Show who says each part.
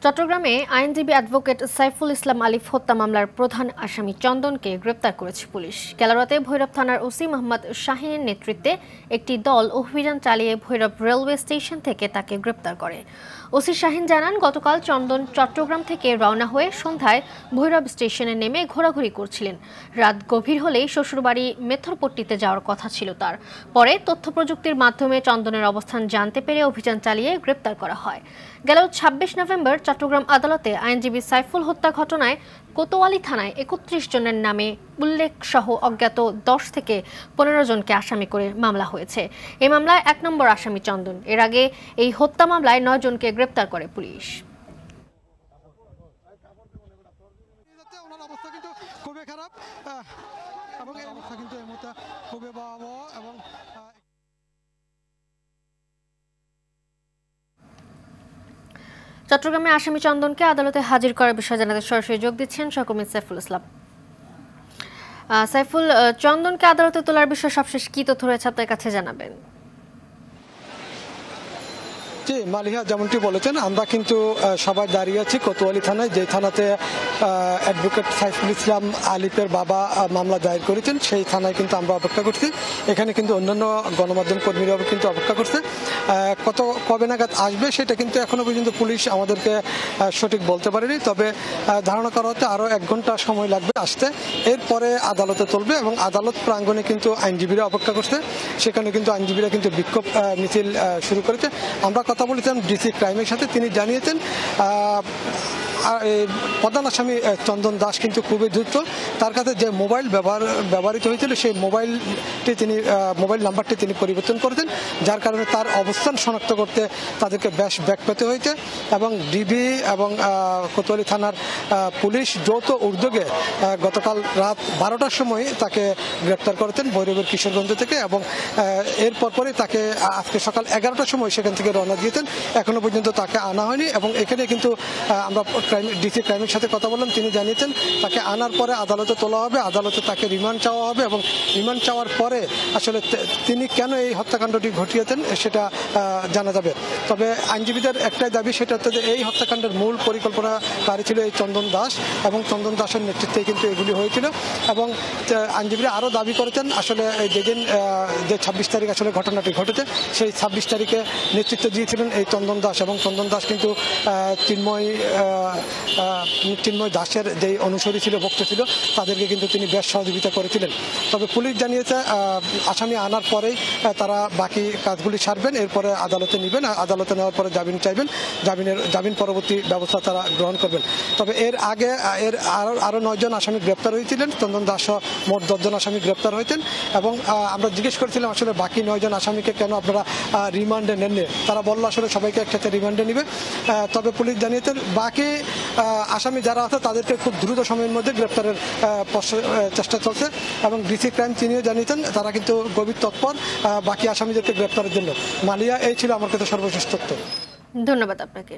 Speaker 1: চট্টগ্রামে আইনজীবী অ্যাডভোকেট সাইফুল ইসলাম আলিফ হত্যা মামলার প্রধান আসামি চন্দনকে গ্রেপ্তার করেছে পুলিশ। গেলারাতে ভৈরব থানার ওসি মোহাম্মদ শাহিনের নেতৃত্বে একটি দল অভিযান চালিয়ে ভৈরব রেলওয়ে স্টেশন থেকে তাকে গ্রেপ্তার করে। ওসি শাহিন জানান, গতকাল চন্দন চট্টগ্রাম থেকে রওনা হয়ে সন্ধ্যায় ভৈরব স্টেশনে নেমে ঘোরাঘুরি করছিলেন। রাত গভীর হলেই শ্বশুরবাড়ি মেথরপট্টিতে যাওয়ার কথা ছিল তার। পরে তথ্য প্রযুক্তির মাধ্যমে চন্দনের অবস্থান জানতে পেরে অভিযান চালিয়ে গ্রেপ্তার করা হয়। গেল ২৬ নভেম্বর চট্টগ্রাম আদালতে আইনজীবী সাইফুল হত্যা ঘটনায় কোতোয়ালি থানায় ৩১ জনের নামে উল্লেখ সহ অজ্ঞাত ১০ থেকে ১৫ জনকে আসামি করে মামলা হয়েছে। এই মামলায় ১ নম্বর আসামি চন্দন। এর আগে এই হত্যা মামলায় ৯ জনকে গ্রেপ্তার করে পুলিশ। চট্টগ্রামে আসামি চন্দনকে আদালতে হাজির করার বিষয়ে জানাতে সরাসরি যোগ দিচ্ছেন সহকর্মী সাইফুল ইসলাম। সাইফুল, চন্দনকে আদালতে তোলার বিষয়ে সবশেষ কি তথ্য রয়েছে আপনার কাছে জানাবেন?
Speaker 2: জি মালিহা, যেমনটি বলেছেন, আমরা কিন্তু সবাই দাঁড়িয়ে আছি কোতোয়ালি থানায়, যে থানাতে অ্যাডভোকেট সাইফুল ইসলাম আলিফের বাবা মামলা দায়ের করেছেন, সেই থানায় কিন্তু আমরা অপেক্ষা করছি। এখানে কিন্তু অন্যান্য গণমাধ্যম কর্মীরাও কিন্তু অপেক্ষা করছে। কবে নাগাদ আসবে সেটা কিন্তু এখনো পর্যন্ত পুলিশ আমাদেরকে সঠিক বলতে পারেনি। তবে ধারণা করা হচ্ছে আরও ১ ঘন্টা সময় লাগবে আসতে। এরপরে আদালতে তুলবে এবং আদালত প্রাঙ্গণে কিন্তু আইনজীবীরা অপেক্ষা করছে। সেখানে কিন্তু আইনজীবীরা কিন্তু বিক্ষোভ মিছিল শুরু করেছে। আমরা কথা বলেছিলাম ডিসি ক্রাইমের সাথে, তিনি জানিয়েছেন প্রধান আসামি চন্দন দাস কিন্তু খুবই দ্রুত। তার কাছে যে মোবাইল ব্যবহৃত হয়েছিল সেই মোবাইল নাম্বারটি তিনি পরিবর্তন করেছেন, যার কারণে তার অবস্থান শনাক্ত করতে তাদেরকে বেশ ব্যাক পেতে হয়েছে। এবং ডিবি এবং কোতোয়ালি থানার পুলিশ যৌথ উদ্যোগে গতকাল রাত ১২টার সময় তাকে গ্রেপ্তার করেছেন ভৈরবের কিশোরগঞ্জ থেকে, এবং এর পরপরই তাকে আজকে সকাল ১১টার সময় সেখান থেকে রওনা দিয়েছেন। এখনো পর্যন্ত তাকে আনা হয়নি। এবং এখানে কিন্তু আমরা ডিসি ক্রাইমের সাথে কথা বললাম, তিনি জানিয়েছেন তাকে আনার পরে আদালতে তোলা হবে, আদালতে তাকে রিমান্ড চাওয়া হবে, এবং রিমান্ড চাওয়ার পরে আসলে তিনি কেন এই হত্যাকাণ্ডটি ঘটিয়েছেন সেটা জানা যাবে। তবে আইনজীবীদের একটাই দাবি, সেটা হচ্ছে যে এই হত্যাকাণ্ডের মূল পরিকল্পনাকারী ছিল এই চন্দন দাস, এবং চন্দন দাসের নেতৃত্বে কিন্তু এগুলি হয়েছিল। এবং আইনজীবীরা আরও দাবি করেছেন আসলে যেদিন যে ২৬ তারিখ আসলে ঘটনাটি ঘটেছে, সেই ২৬ তারিখে নেতৃত্ব দিয়েছিলেন এই চন্দন দাস, এবং চন্দন দাস কিন্তু চিন্ময় দাসের যে অনুসারী ছিল, ভক্ত ছিল, তাদেরকে কিন্তু তিনি বেশ সহযোগিতা করেছিলেন। তবে পুলিশ জানিয়েছে আসামি আনার পরেই তারা বাকি কাজগুলি সারবেন, এরপরে আদালতে নেবেন, আদালতে নেওয়ার পরে জামিন চাইবেন, জামিন পরবর্তী ব্যবস্থা তারা গ্রহণ করবেন। তবে এর আগে আরও ৯ জন আসামি গ্রেপ্তার হয়েছিলেন, চন্দন দাস মোট ১০ জন আসামি গ্রেপ্তার হয়েছেন। এবং আমরা জিজ্ঞেস করেছিলাম আসলে বাকি ৯ জন আসামিকে কেন আপনারা রিমান্ডে নেননি, তারা বলল আসলে সবাইকে একসাথে রিমান্ডে নেবে। তবে পুলিশ জানিয়েছেন বাকি আসামি যারা আছে তাদেরকে খুব দ্রুত সময়ের মধ্যে গ্রেপ্তারের চেষ্টা চলছে। এবং ডিসি ক্রাইম তিনিও জানিয়েছেন তারা কিন্তু গভীর তৎপর বাকি আসামিদেরকে গ্রেপ্তারের জন্য। মালিয়া, এই ছিল আমার কাছে সর্বশেষ তথ্য।
Speaker 1: ধন্যবাদ আপনাকে।